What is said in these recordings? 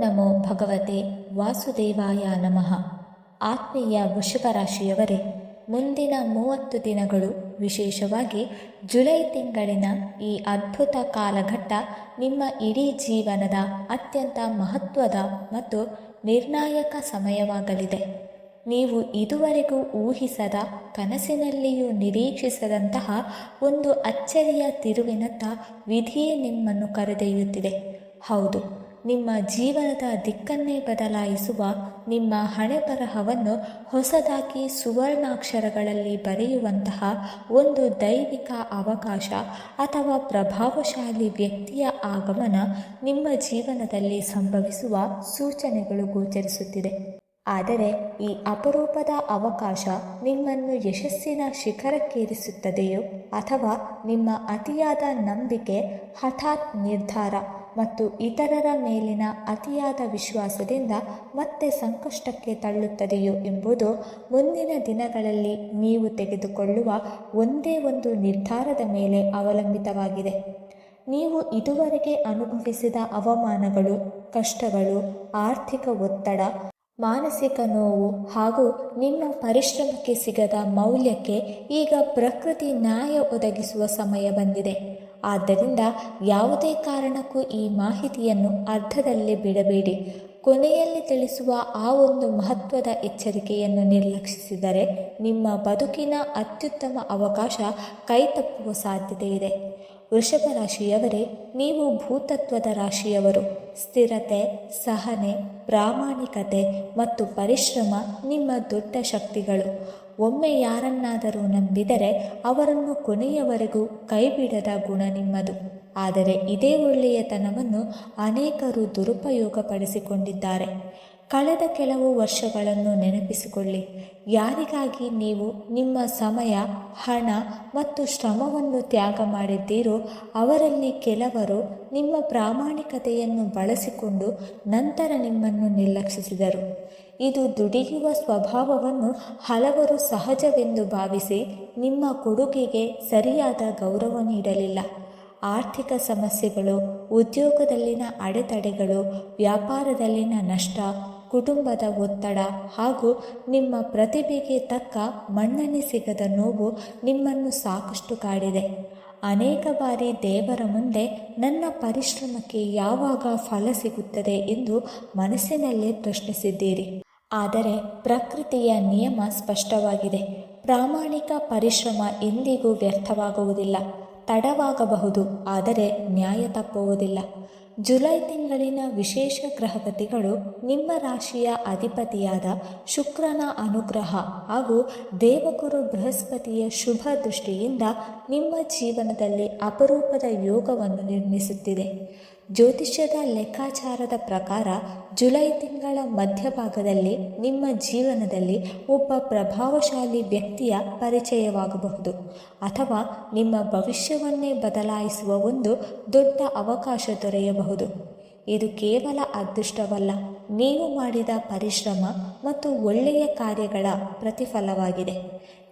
ನಮೋ ಭಗವತೆ ವಾಸುದೇವಾಯ ನಮಃ. ಆತ್ಮೀಯ ವೃಷಭ ರಾಶಿಯವರೇ, ಮುಂದಿನ 30 ದಿನಗಳು, ವಿಶೇಷವಾಗಿ ಜುಲೈ ತಿಂಗಳಿನ ಈ ಅದ್ಭುತ ಕಾಲಘಟ್ಟ ನಿಮ್ಮ ಇಡೀ ಜೀವನದ ಅತ್ಯಂತ ಮಹತ್ವದ ಮತ್ತು ನಿರ್ಣಾಯಕ ಸಮಯವಾಗಲಿದೆ. ನೀವು ಇದುವರೆಗೂ ಊಹಿಸದ, ಕನಸಿನಲ್ಲಿಯೂ ನಿರೀಕ್ಷಿಸದಂತಹ ಒಂದು ಅಚ್ಚರಿಯ ತಿರುವಿನತ್ತ ವಿಧಿಯೇ ನಿಮ್ಮನ್ನು ಕರೆದೊಯ್ಯುತ್ತಿದೆ. ಹೌದು, ನಿಮ್ಮ ಜೀವನದ ದಿಕ್ಕನ್ನೇ ಬದಲಾಯಿಸುವ, ನಿಮ್ಮ ಹಣೆಬರಹವನ್ನು ಹೊಸದಾಗಿ ಸುವರ್ಣಾಕ್ಷರಗಳಲ್ಲಿ ಬರೆಯುವಂತಹ ಒಂದು ದೈವಿಕ ಅವಕಾಶ ಅಥವಾ ಪ್ರಭಾವಶಾಲಿ ವ್ಯಕ್ತಿಯ ಆಗಮನ ನಿಮ್ಮ ಜೀವನದಲ್ಲಿ ಸಂಭವಿಸುವ ಸೂಚನೆಗಳು ಗೋಚರಿಸುತ್ತಿದೆ. ಆದರೆ ಈ ಅಪರೂಪದ ಅವಕಾಶ ನಿಮ್ಮನ್ನು ಯಶಸ್ಸಿನ ಶಿಖರಕ್ಕೇರಿಸುತ್ತದೆಯೋ ಅಥವಾ ನಿಮ್ಮ ಅತಿಯಾದ ನಂಬಿಕೆ, ಹಠಾತ್ ನಿರ್ಧಾರ ಮತ್ತು ಇತರರ ಮೇಲಿನ ಅತಿಯಾದ ವಿಶ್ವಾಸದಿಂದ ಮತ್ತೆ ಸಂಕಷ್ಟಕ್ಕೆ ತಳ್ಳುತ್ತದೆಯೋ ಎಂಬುದು ಮುಂದಿನ ದಿನಗಳಲ್ಲಿ ನೀವು ತೆಗೆದುಕೊಳ್ಳುವ ಒಂದೇ ಒಂದು ನಿರ್ಧಾರದ ಮೇಲೆ ಅವಲಂಬಿತವಾಗಿದೆ. ನೀವು ಇದುವರೆಗೆ ಅನುಭವಿಸಿದ ಅವಮಾನಗಳು, ಕಷ್ಟಗಳು, ಆರ್ಥಿಕ ಒತ್ತಡ, ಮಾನಸಿಕ ನೋವು ಹಾಗೂ ನಿಮ್ಮ ಪರಿಶ್ರಮಕ್ಕೆ ಸಿಗದ ಮೌಲ್ಯಕ್ಕೆ ಈಗ ಪ್ರಕೃತಿ ನ್ಯಾಯ ಒದಗಿಸುವ ಸಮಯ ಬಂದಿದೆ. ಆದ್ದರಿಂದ ಯಾವುದೇ ಕಾರಣಕ್ಕೂ ಈ ಮಾಹಿತಿಯನ್ನು ಅರ್ಧದಲ್ಲೇ ಬಿಡಬೇಡಿ. ಕೊನೆಯಲ್ಲಿ ತಿಳಿಸುವ ಆ ಒಂದು ಮಹತ್ವದ ಎಚ್ಚರಿಕೆಯನ್ನು ನಿರ್ಲಕ್ಷಿಸಿದರೆ ನಿಮ್ಮ ಬದುಕಿನ ಅತ್ಯುತ್ತಮ ಅವಕಾಶ ಕೈತಪ್ಪುವ ಸಾಧ್ಯತೆ ಇದೆ. ವೃಷಭ ರಾಶಿಯವರೇ, ನೀವು ಭೂತತ್ವದ ರಾಶಿಯವರು. ಸ್ಥಿರತೆ, ಸಹನೆ, ಪ್ರಾಮಾಣಿಕತೆ ಮತ್ತು ಪರಿಶ್ರಮ ನಿಮ್ಮ ದೊಡ್ಡ ಶಕ್ತಿಗಳು. ಒಮ್ಮೆ ಯಾರನ್ನಾದರೂ ನಂಬಿದರೆ ಅವರನ್ನು ಕೊನೆಯವರೆಗೂ ಕೈಬಿಡದ ಗುಣ ನಿಮ್ಮದು. ಆದರೆ ಇದೇ ಒಳ್ಳೆಯತನವನ್ನು ಅನೇಕರು ದುರುಪಯೋಗಪಡಿಸಿಕೊಂಡಿದ್ದಾರೆ. ಕಳೆದ ಕೆಲವು ವರ್ಷಗಳನ್ನು ನೆನಪಿಸಿಕೊಳ್ಳಿ. ಯಾರಿಗಾಗಿ ನೀವು ನಿಮ್ಮ ಸಮಯ, ಹಣ ಮತ್ತು ಶ್ರಮವನ್ನು ತ್ಯಾಗ ಮಾಡಿದ್ದೀರೋ ಅವರಲ್ಲಿ ಕೆಲವರು ನಿಮ್ಮ ಪ್ರಾಮಾಣಿಕತೆಯನ್ನು ಬಳಸಿಕೊಂಡು ನಂತರ ನಿಮ್ಮನ್ನು ನಿರ್ಲಕ್ಷಿಸಿದರು. ಇದು ದುಡಿಯುವ ಸ್ವಭಾವವನ್ನು ಹಲವರು ಸಹಜವೆಂದು ಭಾವಿಸಿ ನಿಮ್ಮ ಕೊಡುಗೆಗೆ ಸರಿಯಾದ ಗೌರವ ನೀಡಲಿಲ್ಲ. ಆರ್ಥಿಕ ಸಮಸ್ಯೆಗಳು, ಉದ್ಯೋಗದಲ್ಲಿನ ಅಡೆತಡೆಗಳು, ವ್ಯಾಪಾರದಲ್ಲಿನ ನಷ್ಟ, ಕುಟುಂಬದ ಒತ್ತಡ ಹಾಗೂ ನಿಮ್ಮ ಪ್ರತಿಭೆಗೆ ತಕ್ಕ ಮನ್ನಣೆ ಸಿಗದ ನೋವು ನಿಮ್ಮನ್ನು ಸಾಕಷ್ಟು ಕಾಡಿದೆ. ಅನೇಕ ಬಾರಿ ದೇವರ ಮುಂದೆ ನನ್ನ ಪರಿಶ್ರಮಕ್ಕೆ ಯಾವಾಗ ಫಲ ಸಿಗುತ್ತದೆ ಎಂದು ಮನಸ್ಸಿನಲ್ಲೇ ಪ್ರಶ್ನಿಸಿದ್ದೀರಿ. ಆದರೆ ಪ್ರಕೃತಿಯ ನಿಯಮ ಸ್ಪಷ್ಟವಾಗಿದೆ. ಪ್ರಾಮಾಣಿಕ ಪರಿಶ್ರಮ ಎಂದಿಗೂ ವ್ಯರ್ಥವಾಗುವುದಿಲ್ಲ. ತಡವಾಗಬಹುದು, ಆದರೆ ನ್ಯಾಯ ತಪ್ಪುವುದಿಲ್ಲ. ಜುಲೈ ತಿಂಗಳಿನ ವಿಶೇಷ ಗ್ರಹಗತಿಗಳು ನಿಮ್ಮ ರಾಶಿಯ ಅಧಿಪತಿಯಾದ ಶುಕ್ರನ ಅನುಗ್ರಹ ಹಾಗೂ ದೇವಗುರು ಬೃಹಸ್ಪತಿಯ ಶುಭ ದೃಷ್ಟಿಯಿಂದ ನಿಮ್ಮ ಜೀವನದಲ್ಲಿ ಅಪರೂಪದ ಯೋಗವನ್ನು ನಿರ್ಮಿಸುತ್ತಿದೆ. ಜ್ಯೋತಿಷ್ಯದ ಲೆಕ್ಕಾಚಾರದ ಪ್ರಕಾರ ಜುಲೈ ತಿಂಗಳ ಮಧ್ಯಭಾಗದಲ್ಲಿ ನಿಮ್ಮ ಜೀವನದಲ್ಲಿ ಒಬ್ಬ ಪ್ರಭಾವಶಾಲಿ ವ್ಯಕ್ತಿಯ ಪರಿಚಯವಾಗಬಹುದು ಅಥವಾ ನಿಮ್ಮ ಭವಿಷ್ಯವನ್ನೇ ಬದಲಾಯಿಸುವ ಒಂದು ದೊಡ್ಡ ಅವಕಾಶ ದೊರೆಯಬಹುದು. ಇದು ಕೇವಲ ಅದೃಷ್ಟವಲ್ಲ, ನೀವು ಮಾಡಿದ ಪರಿಶ್ರಮ ಮತ್ತು ಒಳ್ಳೆಯ ಕಾರ್ಯಗಳ ಪ್ರತಿಫಲವಾಗಿದೆ.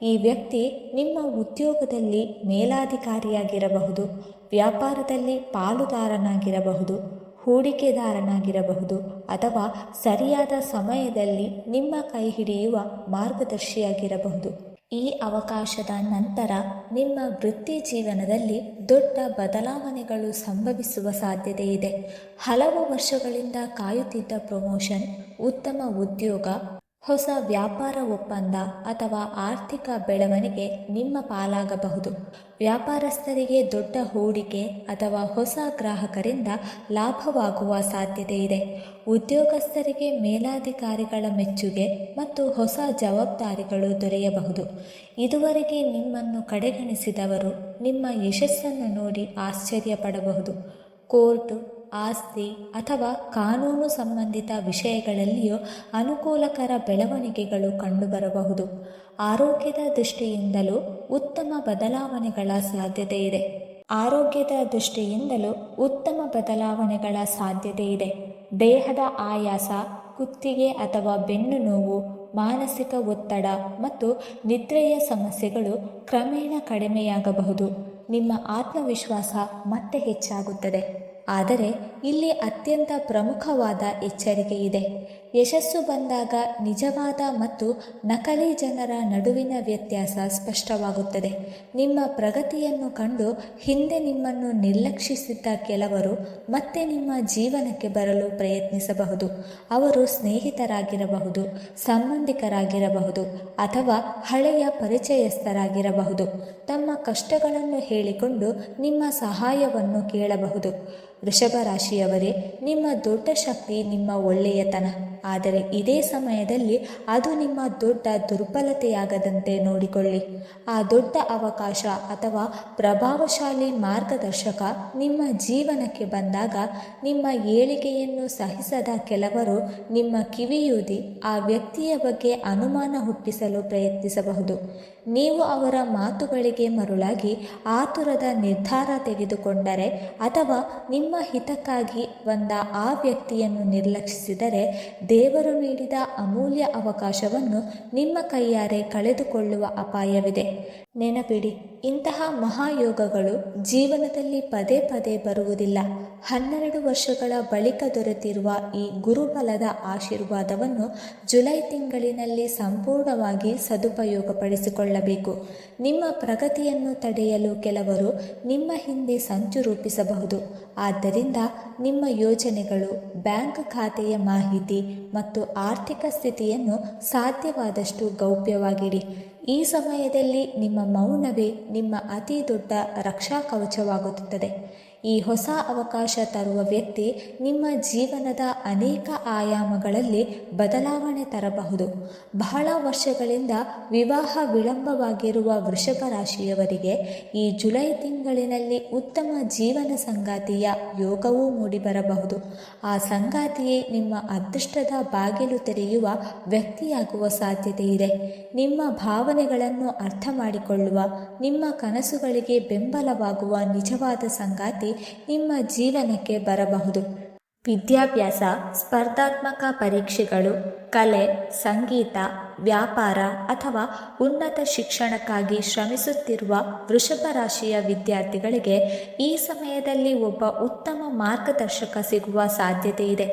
ಈ ವ್ಯಕ್ತಿ ನಿಮ್ಮ ಉದ್ಯೋಗದಲ್ಲಿ ಮೇಲಾಧಿಕಾರಿಯಾಗಿರಬಹುದು, ವ್ಯಾಪಾರದಲ್ಲಿ ಪಾಲುದಾರನಾಗಿರಬಹುದು, ಹೂಡಿಕೆದಾರನಾಗಿರಬಹುದು ಅಥವಾ ಸರಿಯಾದ ಸಮಯದಲ್ಲಿ ನಿಮ್ಮ ಕೈ ಹಿಡಿಯುವ ಮಾರ್ಗದರ್ಶಿಯಾಗಿರಬಹುದು. ಈ ಅವಕಾಶದ ನಂತರ ನಿಮ್ಮ ವೃತ್ತಿ ಜೀವನದಲ್ಲಿ ದೊಡ್ಡ ಬದಲಾವಣೆಗಳು ಸಂಭವಿಸುವ ಸಾಧ್ಯತೆ ಇದೆ. ಹಲವು ವರ್ಷಗಳಿಂದ ಕಾಯುತ್ತಿದ್ದ ಪ್ರಮೋಷನ್, ಉತ್ತಮ ಉದ್ಯೋಗ, ಹೊಸ ವ್ಯಾಪಾರ ಒಪ್ಪಂದ ಅಥವಾ ಆರ್ಥಿಕ ಬೆಳವಣಿಗೆ ನಿಮ್ಮ ಪಾಲಾಗಬಹುದು. ವ್ಯಾಪಾರಸ್ಥರಿಗೆ ದೊಡ್ಡ ಹೂಡಿಕೆ ಅಥವಾ ಹೊಸ ಗ್ರಾಹಕರಿಂದ ಲಾಭವಾಗುವ ಸಾಧ್ಯತೆ ಇದೆ. ಉದ್ಯೋಗಸ್ಥರಿಗೆ ಮೇಲಾಧಿಕಾರಿಗಳ ಮೆಚ್ಚುಗೆ ಮತ್ತು ಹೊಸ ಜವಾಬ್ದಾರಿಗಳು ದೊರೆಯಬಹುದು. ಇದುವರೆಗೆ ನಿಮ್ಮನ್ನು ಕಡೆಗಣಿಸಿದವರು ನಿಮ್ಮ ಯಶಸ್ಸನ್ನು ನೋಡಿ ಆಶ್ಚರ್ಯಪಡಬಹುದು. ಕೋರ್ಟು, ಆಸ್ತಿ ಅಥವಾ ಕಾನೂನು ಸಂಬಂಧಿತ ವಿಷಯಗಳಲ್ಲಿಯೂ ಅನುಕೂಲಕರ ಬೆಳವಣಿಗೆಗಳು ಕಂಡುಬರಬಹುದು. ಆರೋಗ್ಯದ ದೃಷ್ಟಿಯಿಂದಲೂ ಉತ್ತಮ ಬದಲಾವಣೆಗಳ ಸಾಧ್ಯತೆ ಇದೆ. ದೇಹದ ಆಯಾಸ, ಕುತ್ತಿಗೆ ಅಥವಾ ಬೆನ್ನು ನೋವು, ಮಾನಸಿಕ ಒತ್ತಡ ಮತ್ತು ನಿದ್ರೆಯ ಸಮಸ್ಯೆಗಳು ಕ್ರಮೇಣ ಕಡಿಮೆಯಾಗಬಹುದು. ನಿಮ್ಮ ಆತ್ಮವಿಶ್ವಾಸ ಮತ್ತೆ ಹೆಚ್ಚಾಗುತ್ತದೆ. ಆದರೆ ಇಲ್ಲಿ ಅತ್ಯಂತ ಪ್ರಮುಖವಾದ ಎಚ್ಚರಿಕೆ ಇದೆ. ಯಶಸ್ಸು ಬಂದಾಗ ನಿಜವಾದ ಮತ್ತು ನಕಲಿ ಜನರ ನಡುವಿನ ವ್ಯತ್ಯಾಸ ಸ್ಪಷ್ಟವಾಗುತ್ತದೆ. ನಿಮ್ಮ ಪ್ರಗತಿಯನ್ನು ಕಂಡು ಹಿಂದೆ ನಿಮ್ಮನ್ನು ನಿರ್ಲಕ್ಷಿಸಿದ್ದ ಕೆಲವರು ಮತ್ತೆ ನಿಮ್ಮ ಜೀವನಕ್ಕೆ ಬರಲು ಪ್ರಯತ್ನಿಸಬಹುದು. ಅವರು ಸ್ನೇಹಿತರಾಗಿರಬಹುದು, ಸಂಬಂಧಿಕರಾಗಿರಬಹುದು ಅಥವಾ ಹಳೆಯ ಪರಿಚಯಸ್ಥರಾಗಿರಬಹುದು. ತಮ್ಮ ಕಷ್ಟಗಳನ್ನು ಹೇಳಿಕೊಂಡು ನಿಮ್ಮ ಸಹಾಯವನ್ನು ಕೇಳಬಹುದು. ವೃಷಭ ರಾಶಿಯವರೇ, ನಿಮ್ಮ ದೊಡ್ಡ ಶಕ್ತಿ ನಿಮ್ಮ ಒಳ್ಳೆಯತನ. ಆದರೆ ಇದೇ ಸಮಯದಲ್ಲಿ ಅದು ನಿಮ್ಮ ದೊಡ್ಡ ದುರ್ಬಲತೆಯಾಗದಂತೆ ನೋಡಿಕೊಳ್ಳಿ. ಆ ದೊಡ್ಡ ಅವಕಾಶ ಅಥವಾ ಪ್ರಭಾವಶಾಲಿ ಮಾರ್ಗದರ್ಶಕ ನಿಮ್ಮ ಜೀವನಕ್ಕೆ ಬಂದಾಗ ನಿಮ್ಮ ಏಳಿಗೆಯನ್ನು ಸಹಿಸದ ಕೆಲವರು ನಿಮ್ಮ ಕಿವಿಯೂದಿ ಆ ವ್ಯಕ್ತಿಯ ಬಗ್ಗೆ ಅನುಮಾನ ಹುಟ್ಟಿಸಲು ಪ್ರಯತ್ನಿಸಬಹುದು. ನೀವು ಅವರ ಮಾತುಗಳಿಗೆ ಮರುಳಾಗಿ ಆತುರದ ನಿರ್ಧಾರ ತೆಗೆದುಕೊಂಡರೆ ಅಥವಾ ನಿಮ್ಮ ಹಿತಕ್ಕಾಗಿ ಬಂದ ಆ ವ್ಯಕ್ತಿಯನ್ನು ನಿರ್ಲಕ್ಷಿಸಿದರೆ ದೇವರು ನೀಡಿದ ಅಮೂಲ್ಯ ಅವಕಾಶವನ್ನು ನಿಮ್ಮ ಕೈಯಾರೆ ಕಳೆದುಕೊಳ್ಳುವ ಅಪಾಯವಿದೆ. ನೆನಪಿಡಿ, ಇಂತಹ ಮಹಾಯೋಗಗಳು ಜೀವನದಲ್ಲಿ ಪದೇ ಪದೇ ಬರುವುದಿಲ್ಲ. 12 ವರ್ಷಗಳ ಬಳಿಕ ದೊರೆತಿರುವ ಈ ಗುರುಬಲದ ಆಶೀರ್ವಾದವನ್ನು ಜುಲೈ ತಿಂಗಳಿನಲ್ಲಿ ಸಂಪೂರ್ಣವಾಗಿ ಸದುಪಯೋಗಪಡಿಸಿಕೊಳ್ಳಬೇಕು. ನಿಮ್ಮ ಪ್ರಗತಿಯನ್ನು ತಡೆಯಲು ಕೆಲವರು ನಿಮ್ಮ ಹಿಂದೆ ಸಂಚು ರೂಪಿಸಬಹುದು. ಆದ್ದರಿಂದ ನಿಮ್ಮ ಯೋಜನೆಗಳು, ಬ್ಯಾಂಕ್ ಖಾತೆಯ ಮಾಹಿತಿ ಮತ್ತು ಆರ್ಥಿಕ ಸ್ಥಿತಿಯನ್ನು ಸಾಧ್ಯವಾದಷ್ಟು ಗೌಪ್ಯವಾಗಿಡಿ. ಈ ಸಮಯದಲ್ಲಿ ನಿಮ್ಮ ಮೌನವೇ ನಿಮ್ಮ ಅತಿ ದೊಡ್ಡ ರಕ್ಷಾ ಕವಚವಾಗುತ್ತದೆ. ಈ ಹೊಸ ಅವಕಾಶ ತರುವ ವ್ಯಕ್ತಿ ನಿಮ್ಮ ಜೀವನದ ಅನೇಕ ಆಯಾಮಗಳಲ್ಲಿ ಬದಲಾವಣೆ ತರಬಹುದು. ಬಹಳ ವರ್ಷಗಳಿಂದ ವಿವಾಹ ವಿಳಂಬವಾಗಿರುವ ವೃಷಭ ರಾಶಿಯವರಿಗೆ ಈ ಜುಲೈ ತಿಂಗಳಿನಲ್ಲಿ ಉತ್ತಮ ಜೀವನ ಸಂಗಾತಿಯ ಯೋಗವೂ ಮೂಡಿಬರಬಹುದು. ಆ ಸಂಗಾತಿಯೇ ನಿಮ್ಮ ಅದೃಷ್ಟದ ಬಾಗಿಲು ತೆರೆಯುವ ವ್ಯಕ್ತಿಯಾಗುವ ಸಾಧ್ಯತೆ ಇದೆ. ನಿಮ್ಮ ಭಾವನೆಗಳನ್ನು ಅರ್ಥ ಮಾಡಿಕೊಳ್ಳುವ, ನಿಮ್ಮ ಕನಸುಗಳಿಗೆ ಬೆಂಬಲವಾಗುವ ನಿಜವಾದ ಸಂಗಾತಿ ನಿಮ್ಮ ಜೀವನಕ್ಕೆ ಬರಬಹುದು. ವಿದ್ಯಾಭ್ಯಾಸ, ಸ್ಪರ್ಧಾತ್ಮಕ ಪರೀಕ್ಷೆಗಳು, ಕಲೆ, ಸಂಗೀತ, ವ್ಯಾಪಾರ ಅಥವಾ ಉನ್ನತ ಶಿಕ್ಷಣಕ್ಕಾಗಿ ಶ್ರಮಿಸುತ್ತಿರುವ ವೃಷಭ ರಾಶಿಯ ವಿದ್ಯಾರ್ಥಿಗಳಿಗೆ ಈ ಸಮಯದಲ್ಲಿ ಒಬ್ಬ ಉತ್ತಮ ಮಾರ್ಗದರ್ಶಕ ಸಿಗುವ ಸಾಧ್ಯತೆ ಇದೆ.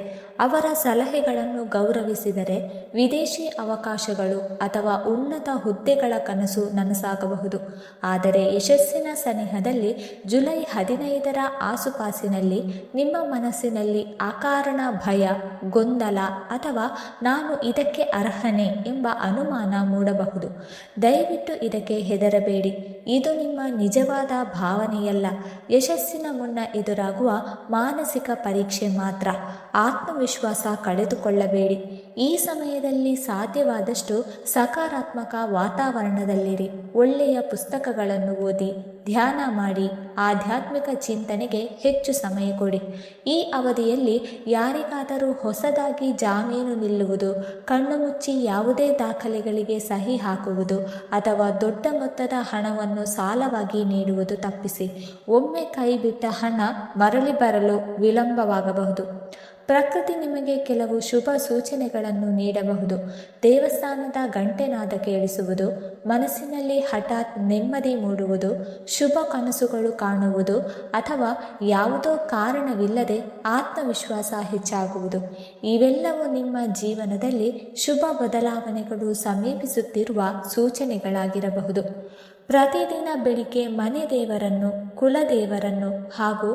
ಅವರ ಸಲಹೆಗಳನ್ನು ಗೌರವಿಸಿದರೆ ವಿದೇಶಿ ಅವಕಾಶಗಳು ಅಥವಾ ಉನ್ನತ ಹುದ್ದೆಗಳ ಕನಸು ನನಸಾಗಬಹುದು. ಆದರೆ ಯಶಸ್ಸಿನ ಸನಿಹದಲ್ಲಿ ಜುಲೈ 15ರ ಆಸುಪಾಸಿನಲ್ಲಿ ನಿಮ್ಮ ಮನಸ್ಸಿನಲ್ಲಿ ಅಕಾರಣ ಭಯ, ಗೊಂದಲ ಅಥವಾ ನಾನು ಇದಕ್ಕೆ ಅರ್ಹನೇ ಎಂಬ ಅನುಮಾನ ಮೂಡಬಹುದು. ದಯವಿಟ್ಟು ಇದಕ್ಕೆ ಹೆದರಬೇಡಿ. ಇದು ನಿಮ್ಮ ನಿಜವಾದ ಭಾವನೆಯಲ್ಲ. ಯಶಸ್ಸಿನ ಮುನ್ನ ಎದುರಾಗುವ ಮಾನಸಿಕ ಪರೀಕ್ಷೆ ಮಾತ್ರ. ಆತ್ಮವಿಶ್ವಾಸ ಕಳೆದುಕೊಳ್ಳಬೇಡಿ. ಈ ಸಮಯದಲ್ಲಿ ಸಾಧ್ಯವಾದಷ್ಟು ಸಕಾರಾತ್ಮಕ ವಾತಾವರಣದಲ್ಲಿರಿ. ಒಳ್ಳೆಯ ಪುಸ್ತಕಗಳನ್ನು ಓದಿ, ಧ್ಯಾನ ಮಾಡಿ, ಆಧ್ಯಾತ್ಮಿಕ ಚಿಂತನೆಗೆ ಹೆಚ್ಚು ಸಮಯ ಕೊಡಿ. ಈ ಅವಧಿಯಲ್ಲಿ ಯಾರಿಗಾದರೂ ಹೊಸದಾಗಿ ಜಾಮೀನು ನಿಲ್ಲುವುದು, ಕಣ್ಣು ಮುಚ್ಚಿ ಯಾವುದೇ ದಾಖಲೆಗಳಿಗೆ ಸಹಿ ಹಾಕುವುದು ಅಥವಾ ದೊಡ್ಡ ಮೊತ್ತದ ಹಣವನ್ನು ಸಾಲವಾಗಿ ನೀಡುವುದು ತಪ್ಪಿಸಿ. ಒಮ್ಮೆ ಕೈಬಿಟ್ಟ ಹಣ ಮರಳಿ ಬರಲು ವಿಳಂಬವಾಗಬಹುದು. ಪ್ರಕೃತಿ ನಿಮಗೆ ಕೆಲವು ಶುಭ ಸೂಚನೆಗಳನ್ನು ನೀಡಬಹುದು. ದೇವಸ್ಥಾನದ ಗಂಟೆನಾದ ಕೇಳಿಸುವುದು, ಮನಸ್ಸಿನಲ್ಲಿ ಹಠಾತ್ ನೆಮ್ಮದಿ ಮೂಡುವುದು, ಶುಭ ಕನಸುಗಳು ಕಾಣುವುದು ಅಥವಾ ಯಾವುದೋ ಕಾರಣವಿಲ್ಲದೆ ಆತ್ಮವಿಶ್ವಾಸ ಹೆಚ್ಚಾಗುವುದು. ಇವೆಲ್ಲವೂ ನಿಮ್ಮ ಜೀವನದಲ್ಲಿ ಶುಭ ಬದಲಾವಣೆಗಳು ಸಮೀಪಿಸುತ್ತಿರುವ ಸೂಚನೆಗಳಾಗಿರಬಹುದು. ಪ್ರತಿದಿನ ಬೆಳಿಗ್ಗೆ ಮನೆ ದೇವರನ್ನು, ಕುಲದೇವರನ್ನು ಹಾಗೂ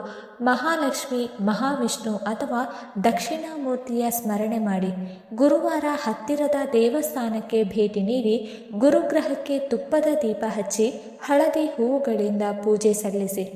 ಮಹಾಲಕ್ಷ್ಮಿ, ಮಹಾವಿಷ್ಣು ಅಥವಾ ದಕ್ಷಿಣಾಮೂರ್ತಿಯ ಸ್ಮರಣೆ ಮಾಡಿ. ಗುರುವಾರ ಹತ್ತಿರದ ದೇವಸ್ಥಾನಕ್ಕೆ ಭೇಟಿ ನೀಡಿ ಗುರುಗ್ರಹಕ್ಕೆ ತುಪ್ಪದ ದೀಪ ಹಚ್ಚಿ ಹಳದಿ ಹೂವುಗಳಿಂದ ಪೂಜೆ ಸಲ್ಲಿಸಿ.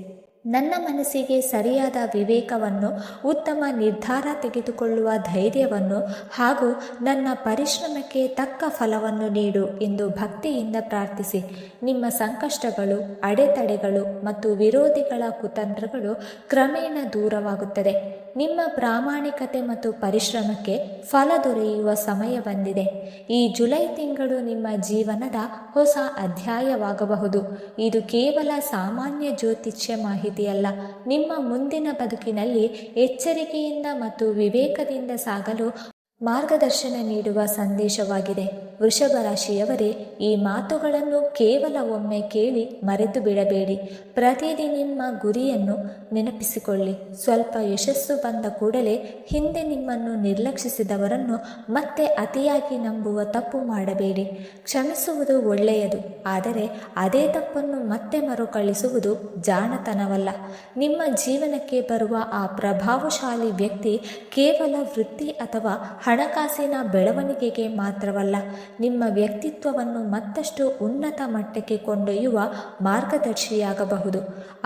ನನ್ನ ಮನಸ್ಸಿಗೆ ಸರಿಯಾದ ವಿವೇಕವನ್ನು, ಉತ್ತಮ ನಿರ್ಧಾರ ತೆಗೆದುಕೊಳ್ಳುವ ಧೈರ್ಯವನ್ನು ಹಾಗೂ ನನ್ನ ಪರಿಶ್ರಮಕ್ಕೆ ತಕ್ಕ ಫಲವನ್ನು ನೀಡು ಎಂದು ಭಕ್ತಿಯಿಂದ ಪ್ರಾರ್ಥಿಸಿ. ನಿಮ್ಮ ಸಂಕಷ್ಟಗಳು, ಅಡೆತಡೆಗಳು ಮತ್ತು ವಿರೋಧಿಗಳ ಕುತಂತ್ರಗಳು ಕ್ರಮೇಣ ದೂರವಾಗುತ್ತದೆ. ನಿಮ್ಮ ಪ್ರಾಮಾಣಿಕತೆ ಮತ್ತು ಪರಿಶ್ರಮಕ್ಕೆ ಫಲ ದೊರೆಯುವ ಸಮಯ ಬಂದಿದೆ. ಈ ಜುಲೈ ತಿಂಗಳು ನಿಮ್ಮ ಜೀವನದ ಹೊಸ ಅಧ್ಯಾಯವಾಗಬಹುದು. ಇದು ಕೇವಲ ಸಾಮಾನ್ಯ ಜ್ಯೋತಿಷ್ಯ ಮಾಹಿತಿಯಲ್ಲ. ನಿಮ್ಮ ಮುಂದಿನ ಬದುಕಿನಲ್ಲಿ ಎಚ್ಚರಿಕೆಯಿಂದ ಮತ್ತು ವಿವೇಕದಿಂದ ಸಾಗಲು ಮಾರ್ಗದರ್ಶನ ನೀಡುವ ಸಂದೇಶವಾಗಿದೆ. ವೃಷಭ ರಾಶಿಯವರೇ, ಈ ಮಾತುಗಳನ್ನು ಕೇವಲ ಒಮ್ಮೆ ಕೇಳಿ ಮರೆತು ಬಿಡಬೇಡಿ. ಪ್ರತಿದಿನ ನಿಮ್ಮ ಗುರಿಯನ್ನು ನೆನಪಿಸಿಕೊಳ್ಳಿ. ಸ್ವಲ್ಪ ಯಶಸ್ಸು ಬಂದ ಕೂಡಲೇ ಹಿಂದೆ ನಿಮ್ಮನ್ನು ನಿರ್ಲಕ್ಷಿಸಿದವರನ್ನು ಮತ್ತೆ ಅತಿಯಾಗಿ ನಂಬುವ ತಪ್ಪು ಮಾಡಬೇಡಿ. ಕ್ಷಮಿಸುವುದು ಒಳ್ಳೆಯದು, ಆದರೆ ಅದೇ ತಪ್ಪನ್ನು ಮತ್ತೆ ಮರುಕಳಿಸುವುದು ಜಾಣತನವಲ್ಲ. ನಿಮ್ಮ ಜೀವನಕ್ಕೆ ಬರುವ ಆ ಪ್ರಭಾವಶಾಲಿ ವ್ಯಕ್ತಿ ಕೇವಲ ವೃತ್ತಿ ಅಥವಾ ಹಣಕಾಸಿನ ಬೆಳವಣಿಗೆಗೆ ಮಾತ್ರವಲ್ಲ, ನಿಮ್ಮ ವ್ಯಕ್ತಿತ್ವವನ್ನು ಮತ್ತಷ್ಟು ಉನ್ನತ ಮಟ್ಟಕ್ಕೆ ಕೊಂಡೊಯ್ಯುವ ಮಾರ್ಗದರ್ಶಿಯಾಗಬಹುದು.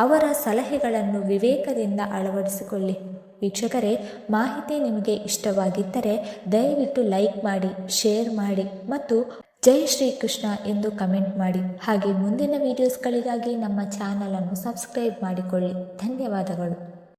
ಅವರ ಸಲಹೆಗಳನ್ನು ವಿವೇಕದಿಂದ ಅಳವಡಿಸಿಕೊಳ್ಳಿ. ವೀಕ್ಷಕರೇ, ಮಾಹಿತಿ ನಿಮಗೆ ಇಷ್ಟವಾಗಿದ್ದರೆ ದಯವಿಟ್ಟು ಲೈಕ್ ಮಾಡಿ, ಶೇರ್ ಮಾಡಿ ಮತ್ತು ಜೈ ಶ್ರೀಕೃಷ್ಣ ಎಂದು ಕಮೆಂಟ್ ಮಾಡಿ. ಹಾಗೆ ಮುಂದಿನ ವಿಡಿಯೋಸ್ಗಳಿಗಾಗಿ ನಮ್ಮ ಚಾನಲನ್ನು ಸಬ್ಸ್ಕ್ರೈಬ್ ಮಾಡಿಕೊಳ್ಳಿ. ಧನ್ಯವಾದಗಳು.